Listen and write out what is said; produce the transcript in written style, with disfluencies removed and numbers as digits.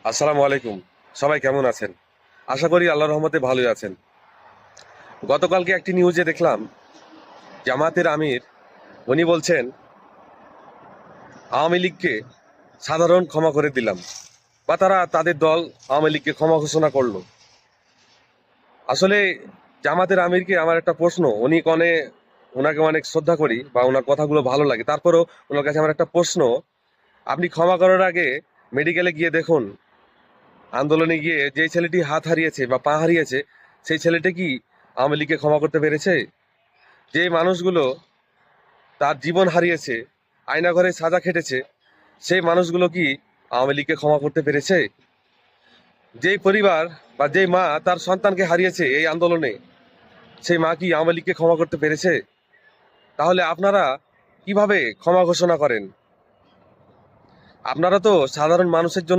আসসালামু আলাইকুম। সবাই কেমন আছেন? আশা করি আল্লাহর রহমতে ভালোই আছেন। গতকালকে একটি নিউজে দেখলাম জামায়াতের আমির উনি বলছেন আওয়ামী লীগকে সাধারণ ক্ষমা করে দিলাম, বা তারা তাদের দল আওয়ামী লীগকে ক্ষমা ঘোষণা করলো। আসলে জামাতের আমিরকে আমার একটা প্রশ্ন, ওনাকে অনেক শ্রদ্ধা করি বা ওনার কথাগুলো ভালো লাগে, তারপরেও ওনার কাছে আমার একটা প্রশ্ন, আপনি ক্ষমা করার আগে মেডিকেলে গিয়ে দেখুন, আন্দোলনে গিয়ে যে ছেলেটি হাত হারিয়েছে বা পা হারিয়েছে সেই ছেলেটি কি আওয়ামী লীগকে ক্ষমা করতে পেরেছে? যে মানুষগুলো তার জীবন হারিয়েছে, আয়নাঘরে সাজা খেটেছে, সেই মানুষগুলো কি আওয়ামী লীগকে ক্ষমা করতে পেরেছে? যেই পরিবার বা যেই মা তার সন্তানকে হারিয়েছে এই আন্দোলনে, সেই মা কি আওয়ামী লীগকে ক্ষমা করতে পেরেছে? তাহলে আপনারা কিভাবে ক্ষমা ঘোষণা করেন? আপনারা তো সাধারণ মানুষের জন্য